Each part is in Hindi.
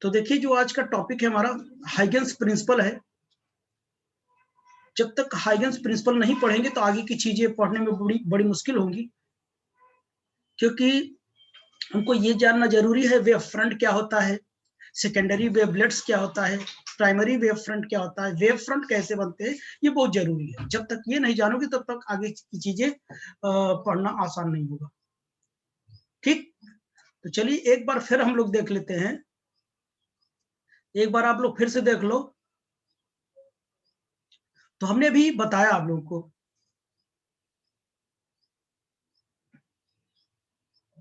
तो देखिए जो आज का टॉपिक है हमारा हाइगेंस प्रिंसिपल है। जब तक हाइगेंस प्रिंसिपल नहीं पढ़ेंगे तो आगे की चीजें पढ़ने में बड़ी बड़ी मुश्किल होंगी, क्योंकि हमको ये जानना जरूरी है वेव फ्रंट क्या होता है, सेकेंडरी वेवलेट्स क्या होता है, प्राइमरी वेव फ्रंट क्या होता है, वेव फ्रंट कैसे बनते हैं, ये बहुत जरूरी है। जब तक ये नहीं जानोगे तब तक आगे की चीजें पढ़ना आसान नहीं होगा। ठीक, तो चलिए एक बार फिर हम लोग देख लेते हैं। एक बार आप लोग फिर से देख लो। तो हमने भी बताया आप लोगों को,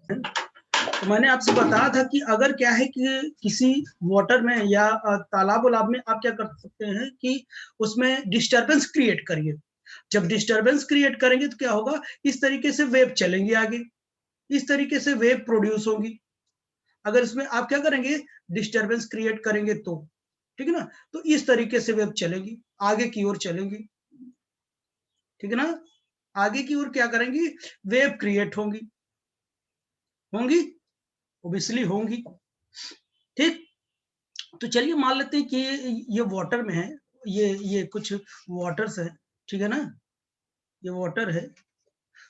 तो मैंने आपसे बताया था कि अगर क्या है कि किसी वाटर में या तालाब वालाब में आप क्या कर सकते हैं कि उसमें डिस्टरबेंस क्रिएट करिए। जब डिस्टरबेंस क्रिएट करेंगे तो क्या होगा, इस तरीके से वेव चलेंगी आगे, इस तरीके से वेव प्रोड्यूस होगी। अगर इसमें आप क्या करेंगे, डिस्टरबेंस क्रिएट करेंगे तो ठीक है ना, तो इस तरीके से वेव चलेगी, आगे की ओर चलेंगी, ठीक है ना, आगे की ओर क्या करेंगी, वेव क्रिएट होंगी, होंगी ओबियसली होंगी। ठीक, तो चलिए मान लेते हैं कि ये वाटर में है, ये कुछ वाटर्स है, ठीक है ना, ये वाटर है।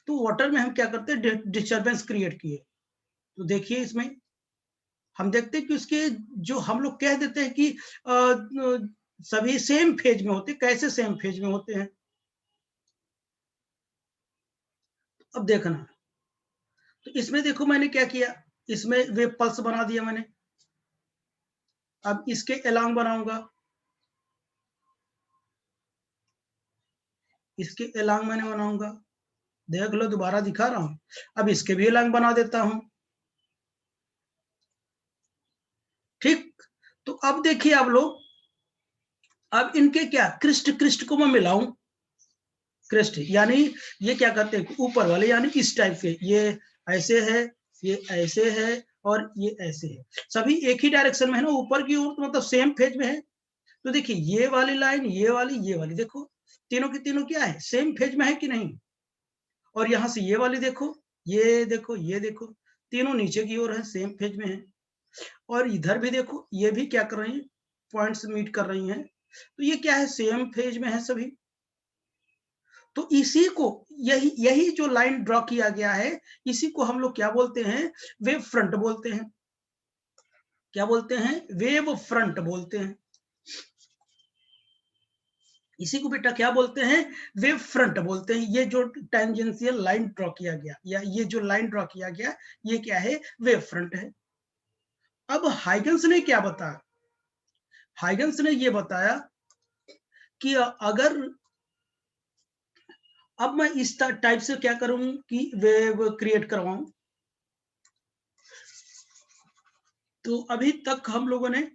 तो वाटर में हम क्या करते हैं, डिस्टरबेंस क्रिएट किए। तो देखिए इसमें हम देखते हैं कि उसके जो हम लोग कह देते हैं कि सभी सेम फेज में होते, कैसे सेम फेज में होते हैं। अब देखना, तो इसमें देखो मैंने क्या किया, इसमें वेव पल्स बना दिया मैंने। अब इसके एलांग बनाऊंगा, इसके एलांग मैंने बनाऊंगा, देख लो दोबारा दिखा रहा हूं। अब इसके भी एलांग बना देता हूं। ठीक, तो अब देखिए आप लोग, अब इनके क्या क्रिस्ट क्रिस्ट को मैं मिलाऊं, क्रिस्ट यानी ये क्या कहते हैं ऊपर वाले, यानी इस टाइप के, ये ऐसे है, ये ऐसे है और ये ऐसे है, सभी एक ही डायरेक्शन में है ना, ऊपर की ओर, तो मतलब सेम फेज में है। तो देखिए ये वाली लाइन, ये वाली देखो, तीनों की तीनों क्या है, सेम फेज में है कि नहीं। और यहां से ये वाली देखो, ये देखो, ये देखो, तीनों नीचे की ओर है, सेम फेज में है। और इधर भी देखो, ये भी क्या कर रही हैं, पॉइंट्स मीट कर रही हैं, तो ये क्या है, सेम फेज में है सभी। तो इसी को, यही यही जो लाइन ड्रॉ किया गया है, इसी को हम लोग क्या बोलते हैं, वेव फ्रंट बोलते हैं। क्या बोलते हैं, वेव फ्रंट बोलते हैं। इसी को बेटा क्या बोलते हैं, वेव फ्रंट बोलते हैं। ये जो टेंजेंशियल लाइन ड्रॉ किया गया, या ये जो लाइन ड्रॉ किया गया, ये क्या है, वेव फ्रंट है। अब हाइगन्स ने क्या बताया, हाइगन्स ने ये बताया कि अगर, अब मैं इस टाइप से क्या करूं कि वेव क्रिएट करवाऊं। तो अभी तक हम लोगों ने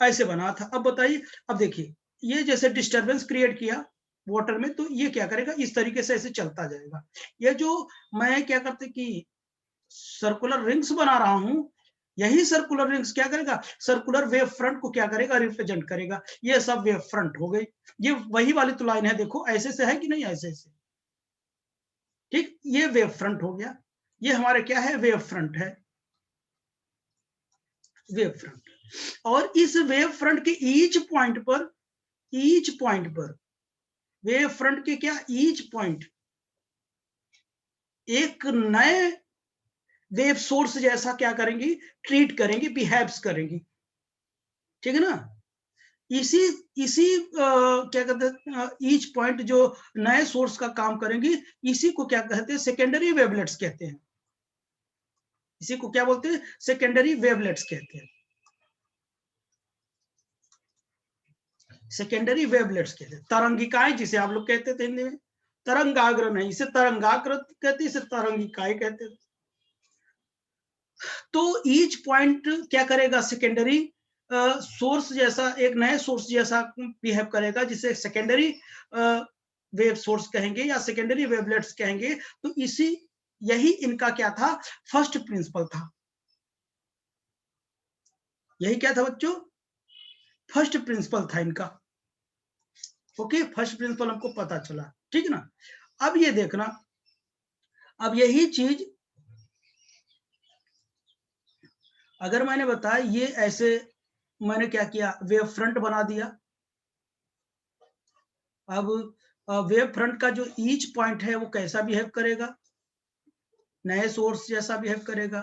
ऐसे बना था, अब बताइए, अब देखिए ये जैसे डिस्टरबेंस क्रिएट किया वाटर में, तो ये क्या करेगा, इस तरीके से ऐसे चलता जाएगा। ये जो मैं क्या करते कि सर्कुलर रिंग्स बना रहा हूं, यही सर्कुलर रिंग्स क्या करेगा, सर्कुलर वेव फ्रंट को क्या करेगा, रिप्रेजेंट करेगा। ये सब वेव फ्रंट हो गई। ये वही वाली तो लाइन है, देखो ऐसे से है कि नहीं, ऐसे से। ठीक, ये वेव फ्रंट हो गया, ये हमारे क्या है, वेव फ्रंट है, वेव फ्रंट। और इस वेव फ्रंट के ईच पॉइंट पर, ईच पॉइंट पर, वेव फ्रंट के क्या, ईच पॉइंट एक नए वेव सोर्स जैसा क्या करेंगी, ट्रीट करेंगी, बिहेव्स करेंगी, ठीक है ना। इसी इसी क्या कहते हैं, ईच पॉइंट जो नए सोर्स का काम करेंगी, इसी को क्या कहते हैं, सेकेंडरी वेवलेट्स कहते हैं। इसी को क्या बोलते हैं, सेकेंडरी वेवलेट्स कहते हैं, सेकेंडरी वेवलेट्स कहते हैं। तरंगिकाएं जिसे आप लोग कहते थे हिंदी में, तरंगाग्र नहीं, इसे तरंगाग्र कहते, इसे तरंगिकाएं कहते थे। तो ईच पॉइंट क्या करेगा, सेकेंडरी सोर्स जैसा, एक नए सोर्स जैसा बिहेव करेगा, जिसे सेकेंडरी वेव सोर्स कहेंगे या सेकेंडरी वेवलेट्स कहेंगे। तो इसी, यही इनका क्या था, फर्स्ट प्रिंसिपल था। यही क्या था बच्चों, फर्स्ट प्रिंसिपल था इनका। ओके, फर्स्ट प्रिंसिपल हमको पता चला, ठीक है ना। अब ये देखना, अब यही चीज अगर मैंने बताया ये ऐसे, मैंने क्या किया, वेव फ्रंट बना दिया। अब वेव फ्रंट का जो ईच पॉइंट है वो कैसा बिहेव करेगा, नए सोर्स जैसा बिहेव करेगा।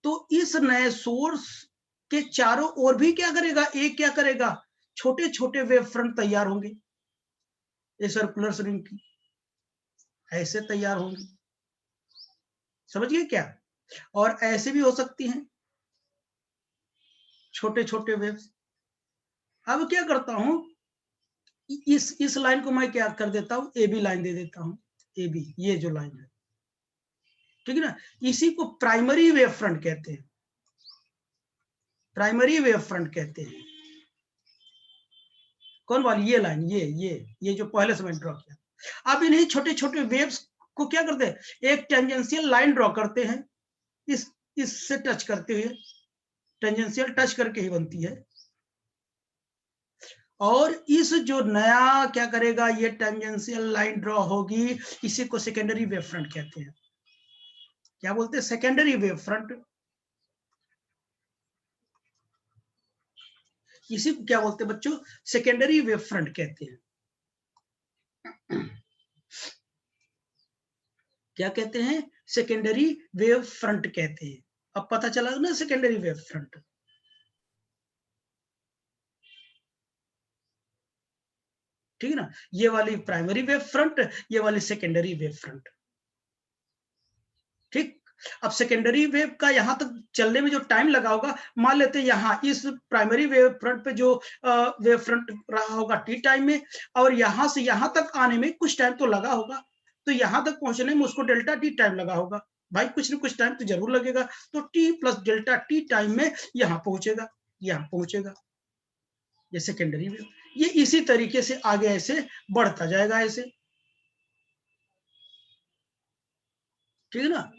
तो इस नए सोर्स के चारों ओर भी क्या करेगा, एक क्या करेगा, छोटे छोटे वेव फ्रंट तैयार होंगे, ये सर्कुलर रिंग की ऐसे तैयार होंगी, समझ गए क्या। और ऐसे भी हो सकती हैं छोटे छोटे वेव्स। अब क्या करता हूं, इस लाइन को मैं क्या कर देता हूं, ए बी लाइन दे देता हूं, ए बी, ये जो लाइन है, ठीक है ना। इसी को प्राइमरी वेव फ्रंट कहते हैं, प्राइमरी वेव फ्रंट कहते हैं। कौन वाली, ये लाइन, ये जो पहले से मैंने ड्रॉ किया। अब इन्हीं छोटे छोटे वेव्स को क्या करते हैं, एक टेंजेंशियल लाइन ड्रॉ करते हैं, इस इससे टच करते हुए, टेंजेंशियल टच करके ही बनती है। और इस जो नया क्या करेगा, ये टेंजेंशियल लाइन ड्रॉ होगी, इसी को सेकेंडरी वेव फ्रंट कहते हैं। क्या बोलते हैं, सेकेंडरी वेव फ्रंट। इसी को क्या बोलते हैं बच्चों, सेकेंडरी वेव फ्रंट कहते हैं। क्या कहते हैं, सेकेंडरी वेव फ्रंट कहते हैं। अब पता चला ना सेकेंडरी वेव फ्रंट। ठीक है ना, ये वाली प्राइमरी वेव फ्रंट, ये वाली सेकेंडरी वेव फ्रंट। ठीक। अब सेकेंडरी वेव का यहां तक चलने में जो टाइम लगा होगा, मान लेते हैं यहां इस प्राइमरी वेव फ्रंट पे जो वेव फ्रंट रहा होगा टी टाइम में, और यहां से यहां तक आने में कुछ टाइम तो लगा होगा, तो यहां तक पहुंचने में उसको डेल्टा टी टाइम लगा होगा। भाई कुछ ना कुछ टाइम तो जरूर लगेगा, तो T plus delta T time में यहां पहुंचेगा, यहां पहुंचेगा, ये सेकेंडरी वेव। ये इसी तरीके से आगे ऐसे बढ़ता जाएगा ऐसे, ठीक है ना।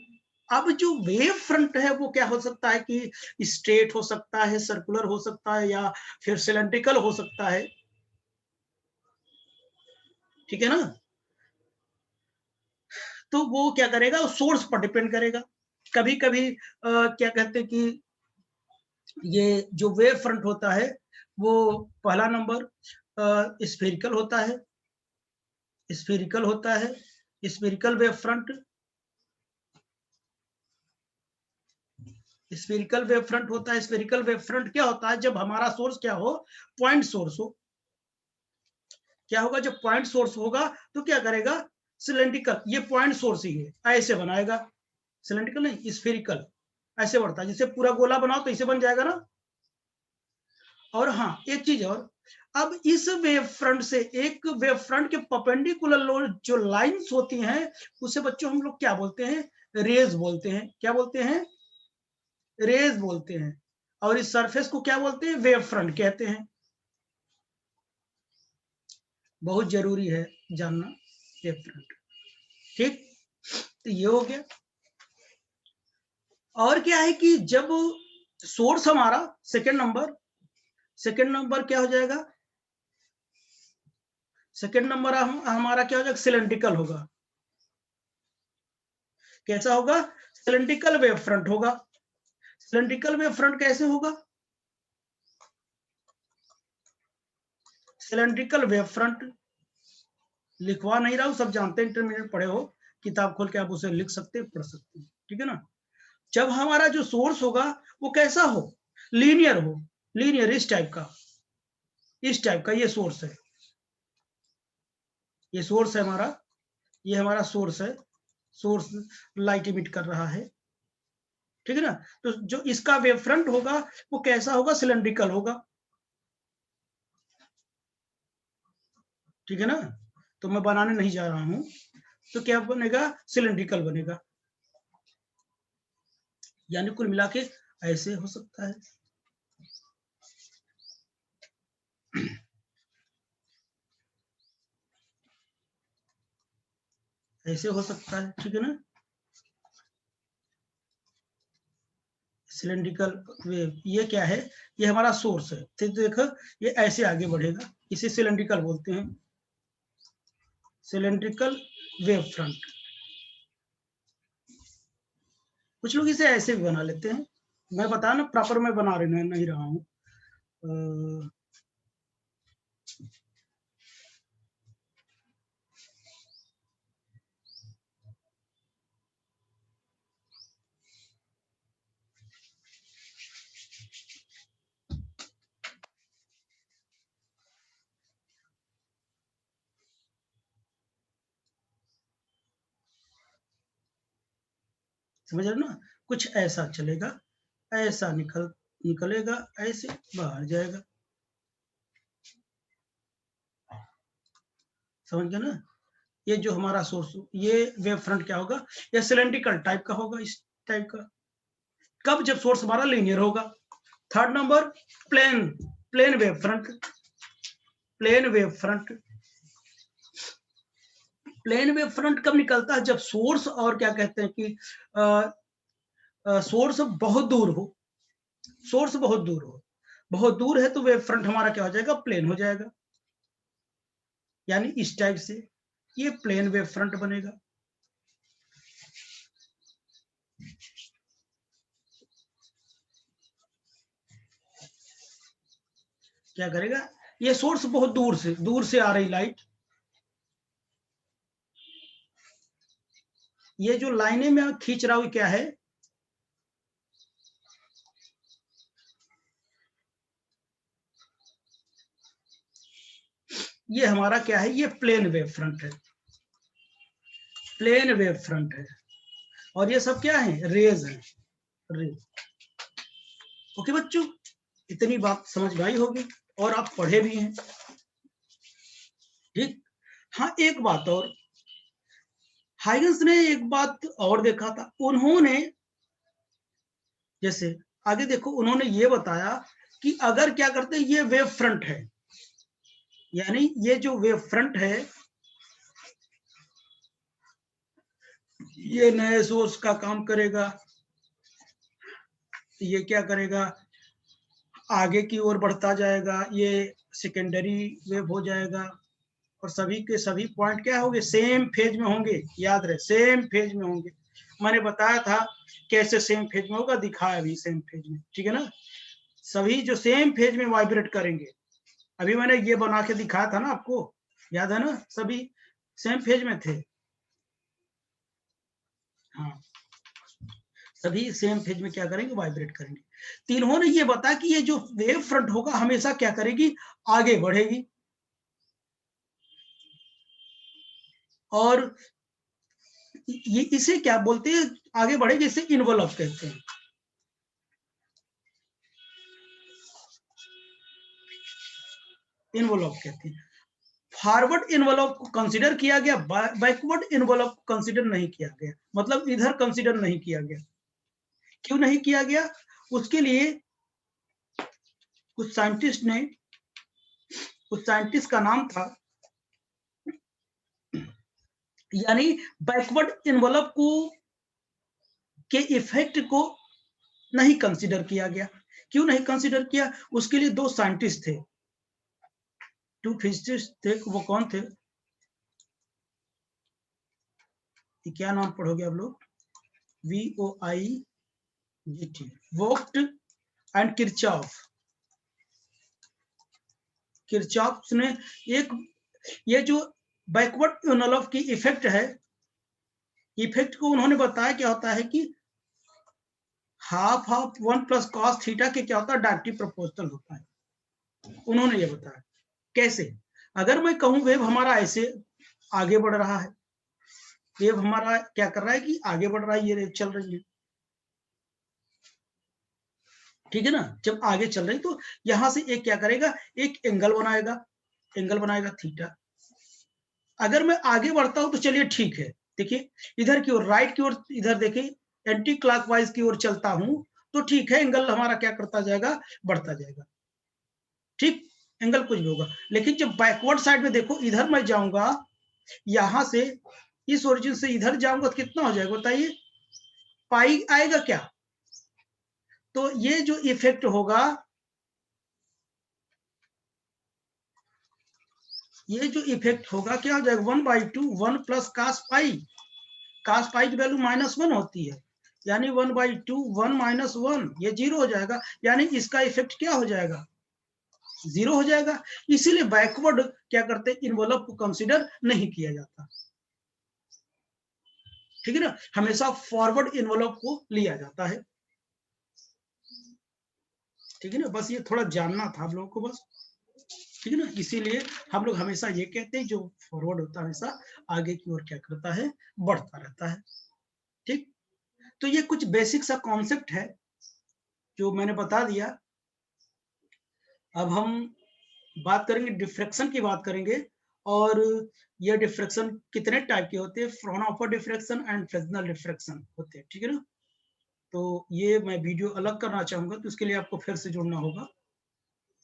अब जो वेव फ्रंट है वो क्या हो सकता है कि स्ट्रेट हो सकता है, सर्कुलर हो सकता है, या फिर सिलेंड्रिकल हो सकता है, ठीक है ना। तो वो क्या करेगा, सोर्स पर डिपेंड करेगा। कभी कभी क्या कहते हैं कि ये जो वेव फ्रंट होता है वो पहला नंबर स्फेरिकल होता है, स्फेरिकल होता है, spherical wave front. Spherical wave front होता है। स्फेरिकल वेव फ्रंट क्या होता है, जब हमारा सोर्स क्या हो, पॉइंट सोर्स हो। क्या होगा, जब पॉइंट सोर्स होगा तो क्या करेगा, सिलेंड्रिकल, ये पॉइंट सोर्स ही है, ऐसे बनाएगा, सिलेंड्रिकल नहीं स्फेरिकल, ऐसे बढ़ता है, जैसे पूरा गोला बनाओ तो इसे बन जाएगा ना। और हाँ एक चीज और, अब इस वेव फ्रंट से एक वेव फ्रंट के परपेंडिकुलर जो लाइंस होती हैं, उसे बच्चों हम लोग क्या बोलते हैं, रेज बोलते हैं। क्या बोलते हैं, रेज बोलते हैं। और इस सरफेस को क्या बोलते हैं, वेव फ्रंट कहते हैं। बहुत जरूरी है जानना वेव फ्रंट। ठीक, तो ये हो गया। और क्या है कि जब सोर्स हमारा सेकंड नंबर क्या हो जाएगा, सेकंड नंबर हमारा क्या हो जाएगा, सिलेंड्रिकल होगा। कैसा होगा, सिलेंड्रिकल वेव फ्रंट होगा। सिलेंड्रिकल वेव फ्रंट कैसे होगा, सिलेंड्रिकल वेव फ्रंट, लिखवा नहीं रहा हूं, सब जानते हैं, इंटरमीडिएट पढ़े हो, किताब खोल के आप उसे लिख सकते हैं, पढ़ सकते हैं, ठीक है ना। जब हमारा जो सोर्स होगा वो कैसा हो, लीनियर हो, लीनियर इस टाइप का, इस टाइप का ये सोर्स है, ये सोर्स है हमारा, ये हमारा सोर्स है, सोर्स लाइट इमिट कर रहा है, ठीक है ना। तो जो इसका वेव फ्रंट होगा वो कैसा होगा, सिलेंड्रिकल होगा, ठीक है ना। तो मैं बनाने नहीं जा रहा हूं, तो क्या बनेगा, सिलेंड्रिकल बनेगा। यानी कुल मिला के ऐसे हो सकता है, ऐसे हो सकता है, ठीक है ना। सिलेंड्रिकल वेव, ये क्या है, ये हमारा सोर्स है, तो देखो ये ऐसे आगे बढ़ेगा, इसे सिलेंड्रिकल बोलते हैं, सिलेंड्रिकल वेव फ्रंट। कुछ लोग इसे ऐसे भी बना लेते हैं, मैं बताया ना प्रॉपर मैं बना रही नहीं रहा हूँ। समझ रहे ना, कुछ ऐसा चलेगा, ऐसा निकलेगा, ऐसे बाहर जाएगा, समझ गए ना। ये जो हमारा सोर्स, ये वेव फ्रंट क्या होगा, ये सिलेंड्रिकल टाइप का होगा, इस टाइप का, कब, जब सोर्स हमारा लीनियर होगा। Third number, plane plane wave front, plane wave front, plane wave front कब निकलता है, जब सोर्स और क्या कहते हैं कि सोर्स बहुत दूर हो, सोर्स बहुत दूर हो, बहुत दूर है तो वेव फ्रंट हमारा क्या हो जाएगा, प्लेन हो जाएगा, यानी इस टाइप से ये प्लेन वेव फ्रंट बनेगा। क्या करेगा, ये सोर्स बहुत दूर से आ रही लाइट, ये जो लाइनें में खींच रहा हूं क्या है, ये हमारा क्या है, ये प्लेन वेव फ्रंट है, प्लेन वेव फ्रंट है, और ये सब क्या है, रेज है, रेज। ओके बच्चों, इतनी बात समझ में आई होगी और आप पढ़े भी हैं, ठीक। हाँ, एक बात और, हाइगन्स ने एक बात और देखा था, उन्होंने जैसे आगे देखो, उन्होंने ये बताया कि अगर क्या करते हैं, ये वेव फ्रंट है, यानी ये जो वेव फ्रंट है, ये नए सोर्स का काम करेगा, ये क्या करेगा, आगे की ओर बढ़ता जाएगा, ये सेकेंडरी वेव हो जाएगा, और सभी के सभी पॉइंट क्या होंगे, सेम फेज में होंगे, याद रहे सेम फेज में होंगे। मैंने बताया था कैसे सेम फेज में होगा, दिखाया भी सेम फेज में, ठीक है ना, सभी जो सेम फेज में वाइब्रेट करेंगे, अभी मैंने ये बना के दिखाया था ना आपको, याद है ना, सभी सेम फेज में थे, हाँ, सभी सेम फेज में क्या करेंगे, वाइब्रेट करेंगे। तीनों ने ये बताया कि ये जो वेव फ्रंट होगा हमेशा क्या करेगी, आगे बढ़ेगी, और ये इसे क्या बोलते हैं, आगे बढ़ेगी, इसे इन्वॉल्व कहते हैं, इन्वॉल्व कहते हैं। फॉरवर्ड इन्वॉल्व को कंसीडर किया गया, बैकवर्ड इन्वॉल्व को कंसीडर नहीं किया गया, मतलब इधर कंसीडर नहीं किया गया। क्यों नहीं किया गया, उसके लिए कुछ साइंटिस्ट का नाम था, यानी बैकवर्ड इन्वॉल्व को के इफेक्ट को नहीं कंसीडर किया गया। क्यों नहीं कंसीडर किया, उसके लिए दो साइंटिस्ट थे, टू फिजिसिस्ट थे, वो कौन थे, क्या नाम पढ़ोगे आप लोग, VOIGT, वोक्ट एंड किरचॉफ। किरचॉफ ने एक, ये जो बैकवर्ड इन्वॉल्व की इफेक्ट है, इफेक्ट को उन्होंने बताया क्या होता है कि half of 1 plus cos theta के क्या होता है, डायरेक्टिव प्रोपोर्शनल होता है, उन्होंने ये बताया। कैसे, अगर मैं कहूं वेव हमारा ऐसे आगे बढ़ रहा है, वेव हमारा क्या कर रहा है कि आगे बढ़ रहा है, ये रेव चल रही है, ठीक है ना, जब आगे चल रही तो यहां से एक क्या करेगा, एक एंगल बनाएगा थीटा। अगर मैं आगे बढ़ता हूं तो चलिए ठीक है, देखिए इधर की ओर, राइट की ओर, इधर देखिए एंटी क्लॉकवाइज की ओर चलता हूं तो ठीक है, एंगल हमारा क्या करता जाएगा, बढ़ता जाएगा, ठीक, एंगल कुछ भी होगा। लेकिन जब बैकवर्ड साइड में देखो, इधर मैं जाऊंगा, यहां से इस ओरिजिन से इधर जाऊंगा तो कितना हो जाएगा बताइए, पाई आएगा क्या, तो ये जो इफेक्ट होगा, ये जो इफेक्ट होगा क्या हो जाएगा, 1/2 1 प्लस कास पाई की वैल्यू -1 होती है, यानी 1/2, 1 माइनस 1 ये 0 हो जाएगा, यानी इसका इफेक्ट क्या हो जाएगा, 0 हो जाएगा। इसीलिए बैकवर्ड क्या करते हैं, इन्वॉल्व को कंसीडर नहीं किया जाता, ठीक है ना, हमेशा फॉरवर्ड इन्वॉल्व को लिया जाता है, ठीक है ना, बस ये थोड़ा जानना था आप लोगों को बस, ठीक है ना, इसीलिए हम लोग हमेशा ये कहते हैं जो फॉरवर्ड होता है हमेशा आगे की ओर क्या करता है, बढ़ता रहता है, ठीक। तो ये कुछ बेसिक सा कॉन्सेप्ट है जो मैंने बता दिया। अब हम बात करेंगे, डिफ्रैक्शन की बात करेंगे, और ये डिफ्रैक्शन कितने टाइप के होते हैं, Fraunhofer diffraction and Fresnel diffraction होते हैं, ठीक है ना। तो ये मैं वीडियो अलग करना चाहूंगा, तो उसके लिए आपको फिर से जुड़ना होगा,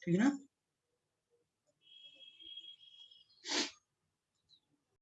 ठीक है ना।